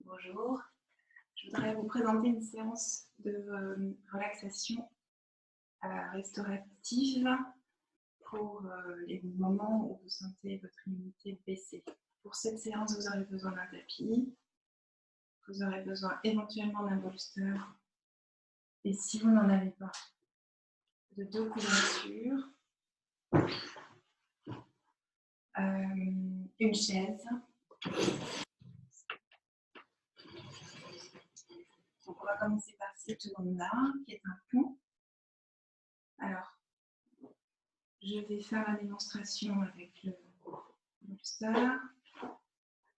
Bonjour, je voudrais vous présenter une séance de relaxation restaurative pour les moments où vous sentez votre immunité baisser. Pour cette séance, vous aurez besoin d'un tapis, vous aurez besoin éventuellement d'un bolster, et si vous n'en avez pas, de 2 couvertures, une chaise. Donc on va commencer par cette zone-là, qui est un pont. Alors, je vais faire la démonstration avec le bolster.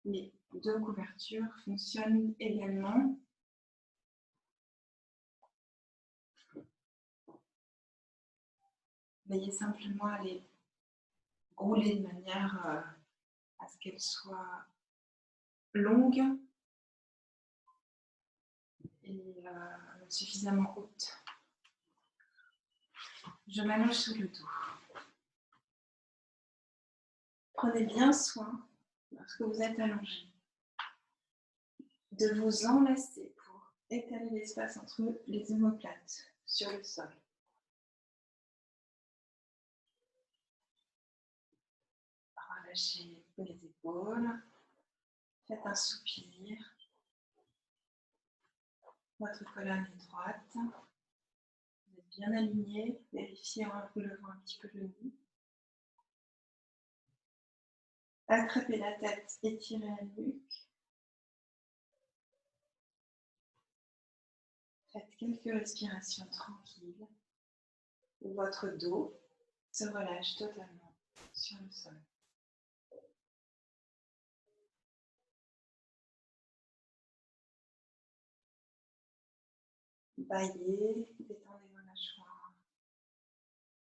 Les 2 couvertures fonctionnent également. Veillez simplement à les rouler de manière à ce qu'elles soient longues et suffisamment hautes. Je m'allonge sur le dos. Prenez bien soin, lorsque vous êtes allongé, de vous enlacer pour étaler l'espace entre les omoplates sur le sol. Relâchez les épaules, faites un soupir, votre colonne est droite, vous êtes bien aligné, vérifiez en relevant un petit peu le nez. Attrapez la tête, étirez la nuque. Faites quelques respirations tranquilles où votre dos se relâche totalement sur le sol. Baillez, détendez vos mâchoires,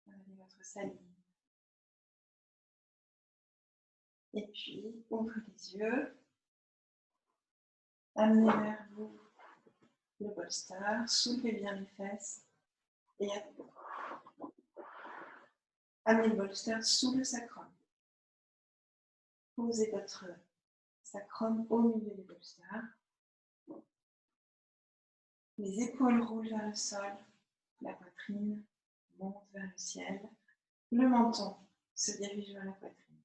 regardez votre salive. Et puis, ouvrez les yeux, amenez vers vous le bolster, soulevez bien les fesses et amenez le bolster sous le sacrum. Posez votre sacrum au milieu du bolster. Les épaules roulent vers le sol, la poitrine monte vers le ciel, le menton se dirige vers la poitrine.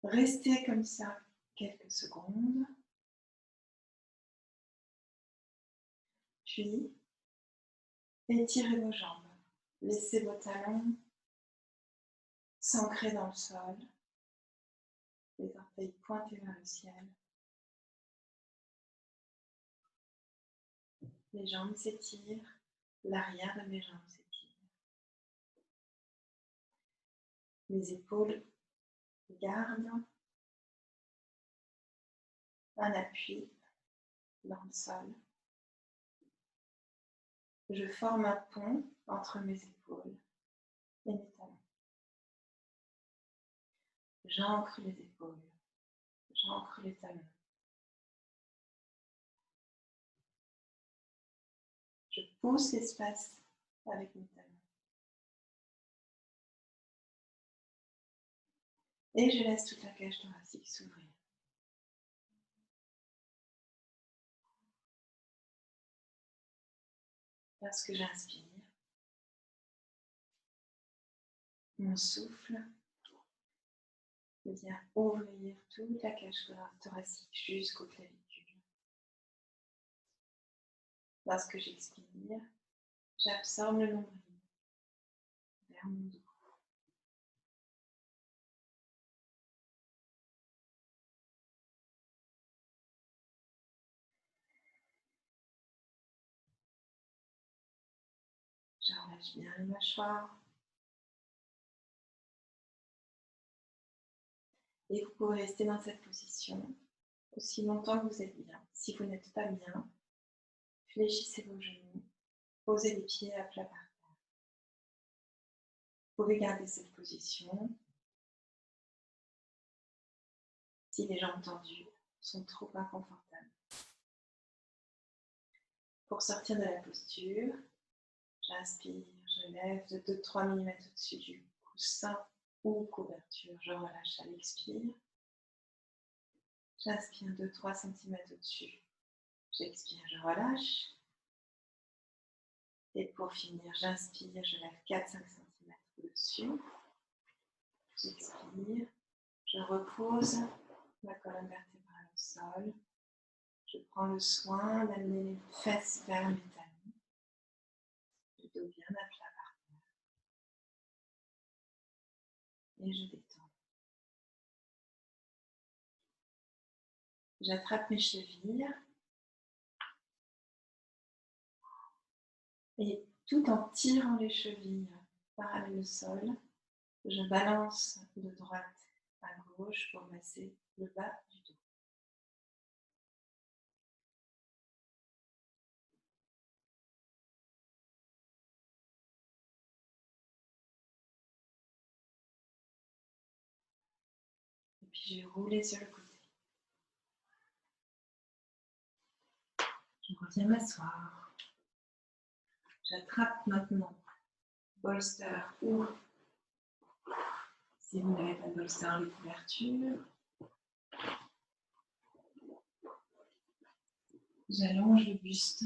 Restez comme ça quelques secondes, puis étirez vos jambes, laissez vos talons s'ancrer dans le sol, les orteils pointés vers le ciel, les jambes s'étirent, l'arrière de mes jambes s'étire, mes épaules gardent un appui dans le sol. Je forme un pont entre mes épaules et mes talons. J'ancre les épaules, j'ancre les talons. Je pousse l'espace avec mes talons. Et je laisse toute la cage thoracique s'ouvrir. Lorsque j'inspire, mon souffle vient ouvrir toute la cage thoracique jusqu'aux clavicules. Lorsque j'expire, j'absorbe le nombril vers mon dos. Je relâche bien les mâchoires. Et vous pouvez rester dans cette position aussi longtemps que vous êtes bien. Si vous n'êtes pas bien, fléchissez vos genoux, posez les pieds à plat par terre. Vous pouvez garder cette position si les jambes tendues sont trop inconfortables. Pour sortir de la posture, j'inspire, je lève de 2-3 mm au-dessus du coussin ou couverture. Je relâche à l'expire. J'inspire 2-3 cm au-dessus. J'expire, je relâche. Et pour finir, j'inspire, je lève 4-5 cm au-dessus. J'expire, je repose la colonne vertébrale au sol. Je prends le soin d'amener les fesses vers mes talons. Le dos bien à plat par terre. Et je détends. J'attrape mes chevilles. Et tout en tirant les chevilles parallèles au sol, je balance de droite à gauche pour masser le bas du dos. Et puis je vais rouler sur le côté. Je reviens m'asseoir. J'attrape maintenant bolster ou, si vous n'avez pas de bolster, les couvertures. J'allonge le buste.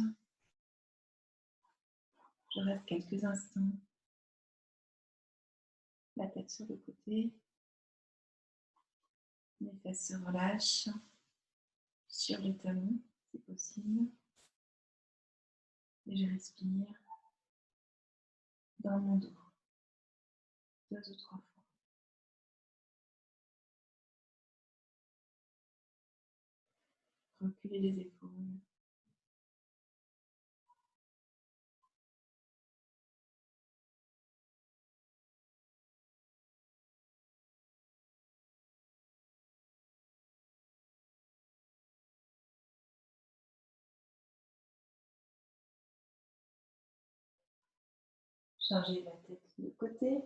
Je reste quelques instants. La tête sur le côté. Les fesses se relâchent sur les talons, si possible. Et je respire dans mon dos. 2 ou 3 fois. Reculer les épaules. Changer la tête de côté.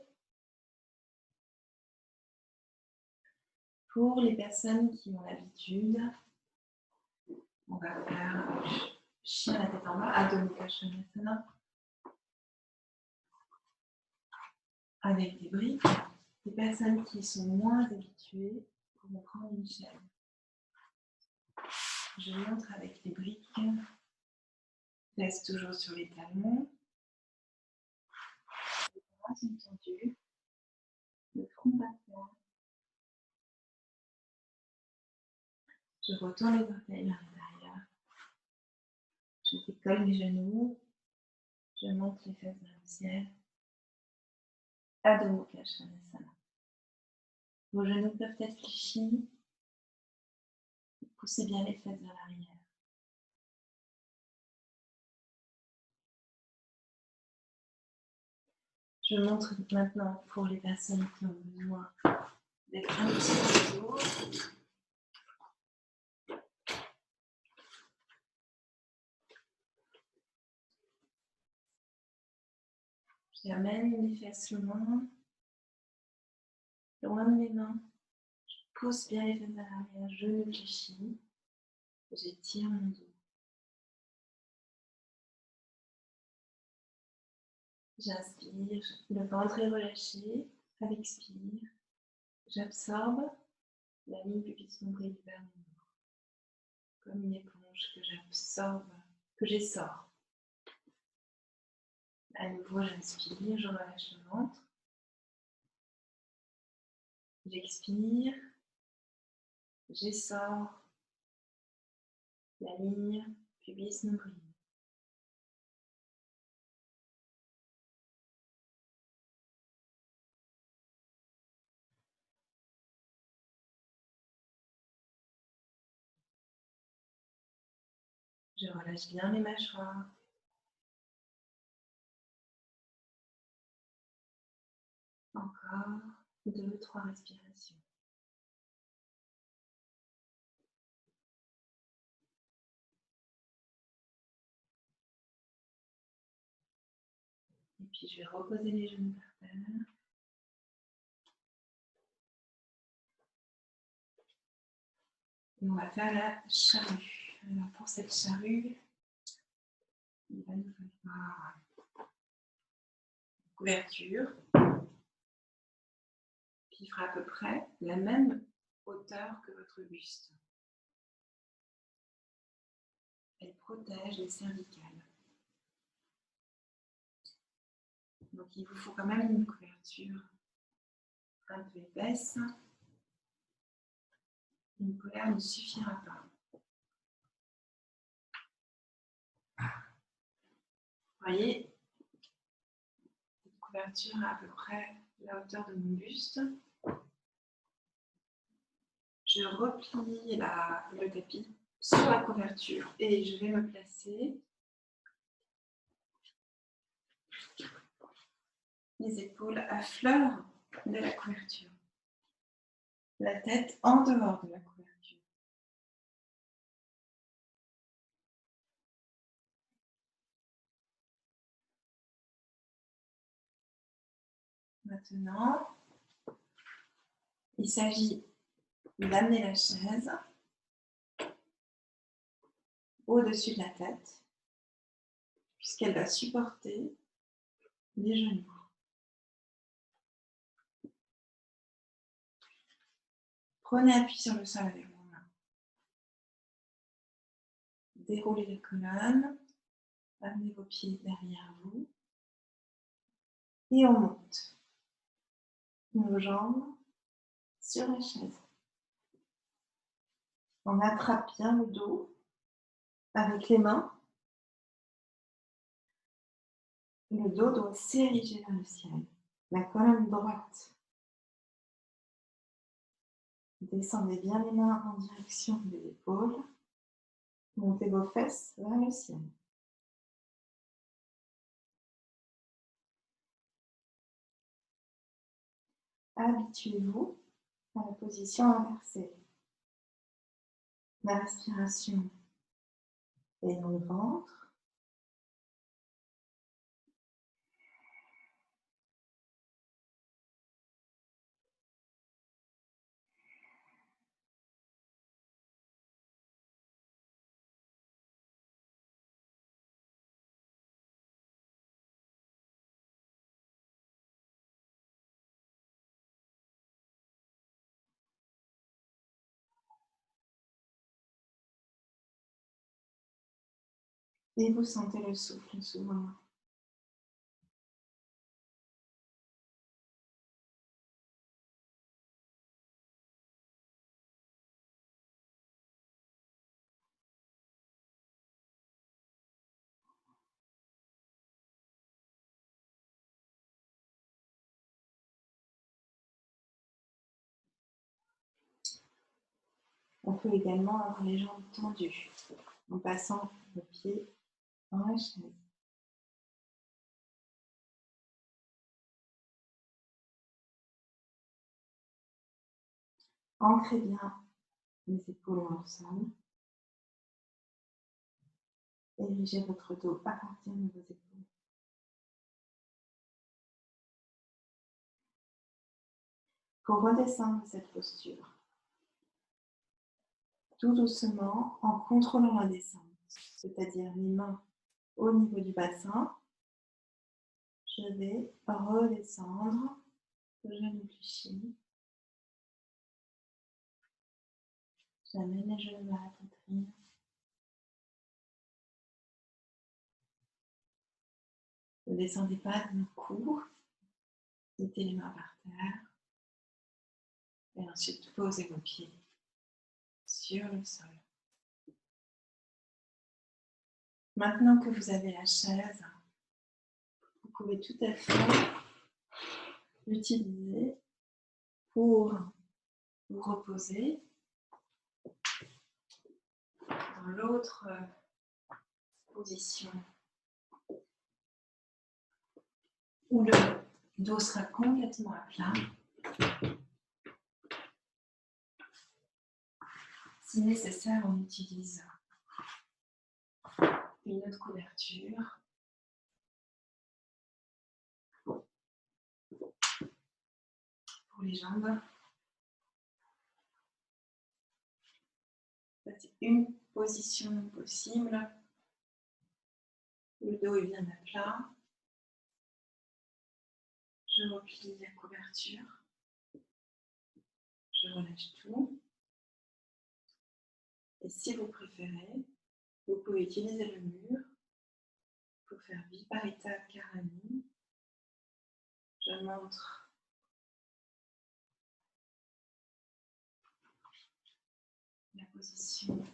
Pour les personnes qui ont l'habitude, on va faire chien la tête en bas, Adho Mukha Svanasana, avec des briques. Les personnes qui sont moins habituées pourront prendre une chaise. Je montre avec les briques. Reste toujours sur les talons. Les bras sont tendus. Le front par terre. Je retourne les orteils vers l'intérieur. Je décolle mes genoux. Je monte les fesses vers le ciel. Adho Mukha Svanasana. Vos genoux peuvent être fléchis. Poussez bien les fesses vers l'arrière. Je montre maintenant pour les personnes qui ont besoin d'être un petit peu haut. J'amène les fesses loin de mes mains. Je pousse bien les fesses vers l'arrière, genoux fléchis. J'étire mon dos. J'inspire, le ventre est relâché. À l'expire, j'absorbe la ligne pubis-nombril vers mon dos. Comme une éponge que j'absorbe, que j'essore. À nouveau, j'inspire, je relâche le ventre. J'expire, j'essore la ligne pubis-nombril. Je relâche bien mes mâchoires. Encore 2-3 respirations. Et puis je vais reposer les genoux par terre. Et on va faire la charrue. Alors pour cette charrue, il va nous falloir une couverture qui fera à peu près la même hauteur que votre buste. Elle protège les cervicales. Donc il vous faut quand même une couverture un peu épaisse. Une polaire ne suffira pas. Vous voyez, cette couverture à peu près la hauteur de mon buste. Je replie le tapis sur la couverture et je vais me placer les épaules à fleur de la couverture, la tête en dehors de la couverture. Maintenant, il s'agit d'amener la chaise au-dessus de la tête, puisqu'elle va supporter les genoux. Prenez appui sur le sol avec vos mains. Déroulez la colonne, amenez vos pieds derrière vous et on monte nos jambes sur la chaise. On attrape bien le dos avec les mains. Le dos doit s'ériger vers le ciel. La colonne droite. Descendez bien les mains en direction des épaules. Montez vos fesses vers le ciel. Habituez-vous à la position inversée. La respiration est dans le ventre. Et vous sentez le souffle s'ouvrir. On peut également avoir les jambes tendues en passant le pied dans la chaise. Ancrez bien les épaules dans le sol. Érigez votre dos à partir de vos épaules. Pour redescendre de cette posture, tout doucement, en contrôlant la descente, c'est-à-dire les mains au niveau du bassin, je vais redescendre, genou fléchi. J'amène les genoux à la poitrine. Ne descendez pas d'un coup, mettez les mains par terre et ensuite posez vos pieds sur le sol. Maintenant que vous avez la chaise, vous pouvez tout à fait l'utiliser pour vous reposer dans l'autre position où le dos sera complètement à plat. Si nécessaire, on utilise une autre couverture. Pour les jambes. C'est une position possible. Le dos est bien à plat. Je replie la couverture. Je relâche tout. Et si vous préférez, Vous pouvez utiliser le mur pour faire Viparita Karani. Je montre la position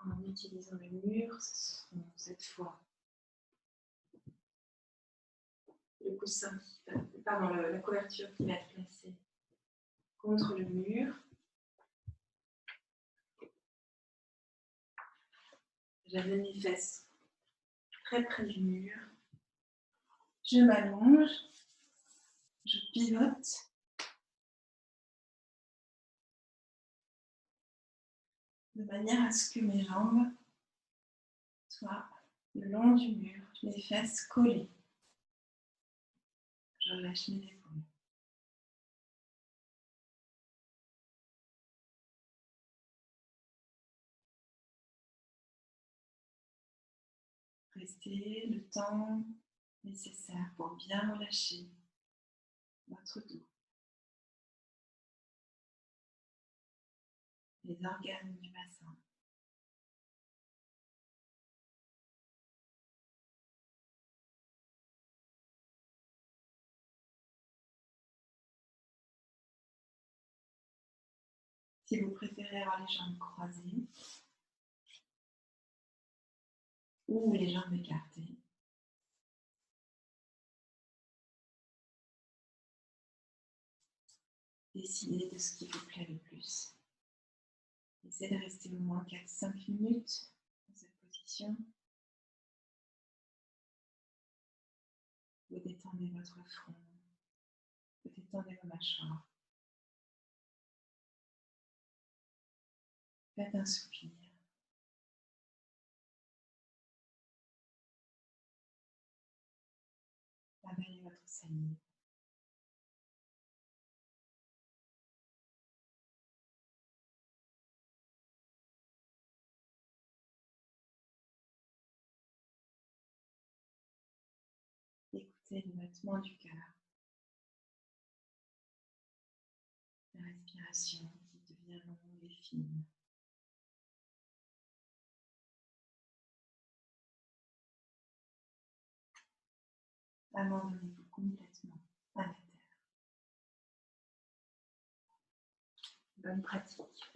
en utilisant le mur. Ce seront cette fois le coussin, pardon, la couverture qui va être placée contre le mur. J'avais mes fesses très près du mur. Je m'allonge, je pivote. De manière à ce que mes jambes soient le long du mur, les fesses collées. Je relâche mes épaules. Restez le temps nécessaire pour bien relâcher votre dos, les organes du bassin. Si vous préférez avoir les jambes croisées ou les jambes écartées, décidez de ce qui vous plaît le plus. Essayez de rester au moins 4-5 minutes dans cette position. Vous détendez votre front, vous détendez vos mâchoires. Faites un soupir. Avalez votre salive. Écoutez le battement du cœur. La respiration qui devient longue et fine. Abandonnez-vous complètement à la terre. Bonne pratique.